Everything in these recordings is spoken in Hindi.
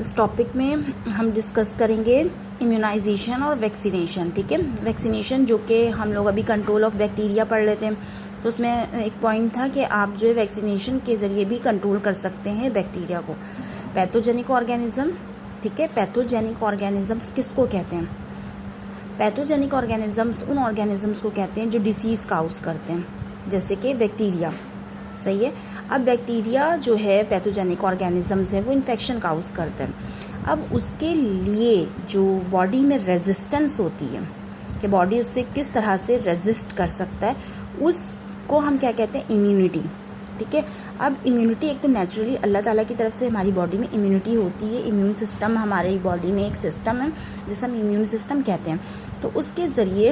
इस टॉपिक में हम डिस्कस करेंगे इम्यूनाइजेशन और वैक्सीनेशन। ठीक है, वैक्सीनेशन जो कि हम लोग अभी कंट्रोल ऑफ बैक्टीरिया पढ़ लेते हैं, तो उसमें एक पॉइंट था कि आप जो है वैक्सीनेशन के ज़रिए भी कंट्रोल कर सकते हैं बैक्टीरिया को। पैथोजेनिक ऑर्गेनिज़म, ठीक है, पैथोजेनिक ऑर्गेनिज़म्स किसको कहते हैं? पैथोजेनिक ऑर्गेनिज़म्स उन ऑर्गेनिज़म्स को कहते हैं जो डिसीज़ काउज करते हैं, जैसे कि बैक्टीरिया। सही है। अब बैक्टीरिया जो है पैथोजेनिक ऑर्गेनिज़म्स है वो इन्फेक्शन काउज करते हैं। अब उसके लिए जो बॉडी में रेजिस्टेंस होती है कि बॉडी उससे किस तरह से रेजिस्ट कर सकता है, उसको हम क्या कहते हैं? इम्यूनिटी। ठीक है। अब इम्यूनिटी एक तो नेचुरली अल्लाह ताला की तरफ से हमारी बॉडी में इम्यूनिटी होती है। इम्यून सिस्टम हमारी बॉडी में एक सिस्टम है जिसे हम इम्यून सिस्टम कहते हैं। तो उसके ज़रिए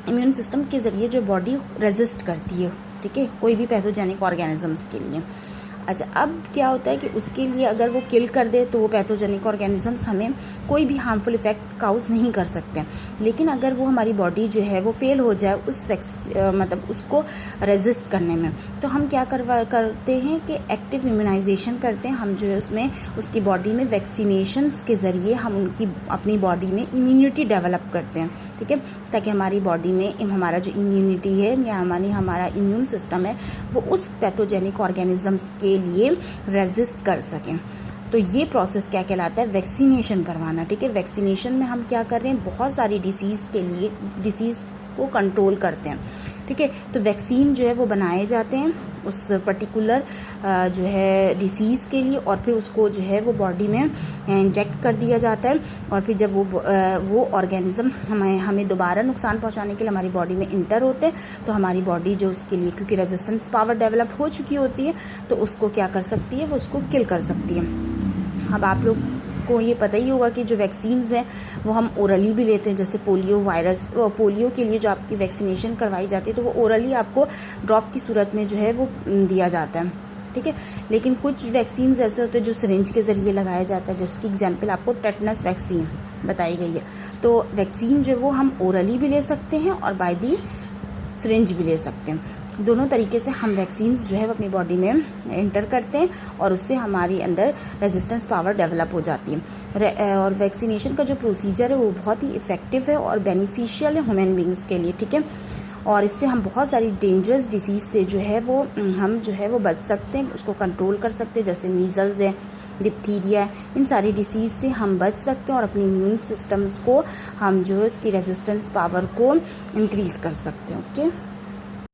इम्यून सिस्टम के ज़रिए जो बॉडी रेजिस्ट करती है, ठीक है, कोई भी पैथोजेनिक ऑर्गेनिजम्स के लिए। अच्छा, अब क्या होता है कि उसके लिए अगर वो किल कर दे तो वो पैथोजेनिक ऑर्गेनिजम्स हमें कोई भी हार्मफुल इफेक्ट काउज नहीं कर सकते। लेकिन अगर वो हमारी बॉडी जो है वो फेल हो जाए उस मतलब उसको रेजिस्ट करने में, तो हम क्या करते हैं कि एक्टिव इम्यूनाइजेशन करते हैं। हम जो है उसमें उसकी बॉडी में वैक्सीनेशंस के ज़रिए हम उनकी अपनी बॉडी में इम्यूनिटी डेवलप करते हैं। ठीक है, ताकि हमारी बॉडी में हमारा जो इम्यूनिटी है या हमारा इम्यून सिस्टम है वो उस पैथोजेनिक ऑर्गेनिजम्स के लिए रेजिस्ट कर सकें। तो ये प्रोसेस क्या कहलाता है? वैक्सीनेशन करवाना। ठीक है, वैक्सीनेशन में हम क्या कर रहे हैं? बहुत सारी डिसीज़ के लिए डिसीज़ को कंट्रोल करते हैं। ठीक है, तो वैक्सीन जो है वो बनाए जाते हैं उस पर्टिकुलर जो है डिसीज़ के लिए, और फिर उसको जो है वो बॉडी में इंजेक्ट कर दिया जाता है। और फिर जब वो ऑर्गेनिज़म हमें दोबारा नुकसान पहुंचाने के लिए हमारी बॉडी में इंटर होते हैं, तो हमारी बॉडी जो उसके लिए, क्योंकि रेजिस्टेंस पावर डेवलप हो चुकी होती है, तो उसको क्या कर सकती है? वो उसको किल कर सकती है। अब आप लोग को ये पता ही होगा कि जो वैक्सीन्स हैं वो हम ओरली भी लेते हैं। जैसे पोलियो के लिए जो आपकी वैक्सीनेशन करवाई जाती है तो वो ओरली आपको ड्रॉप की सूरत में जो है वो दिया जाता है। ठीक है, लेकिन कुछ वैक्सीन्स ऐसे होते हैं जो सिरिंज के ज़रिए लगाया जाता है, जिसकी एग्जांपल आपको टेटनस वैक्सीन बताई गई है। तो वैक्सीन जो है वो हम ओरली भी ले सकते हैं और बाय दी सिरिंज भी ले सकते हैं। दोनों तरीके से हम वैक्सीन्स जो है वो अपनी बॉडी में इंटर करते हैं और उससे हमारी अंदर रेजिस्टेंस पावर डेवलप हो जाती है। और वैक्सीनेशन का जो प्रोसीजर है वो बहुत ही इफ़ेक्टिव है और बेनिफिशियल है ह्यूमन बींग्स के लिए। ठीक है, और इससे हम बहुत सारी डेंजरस डिसीज़ से जो है वो हम जो है वो बच सकते हैं, उसको कंट्रोल कर सकते हैं। जैसे मीज़ल्स है, डिप्थीरिया है, इन सारी डिसीज़ से हम बच सकते हैं और अपनी इम्यून सिस्टम्स को हम जो है उसकी रेजिस्टेंस पावर को इंक्रीज़ कर सकते हैं। ओके।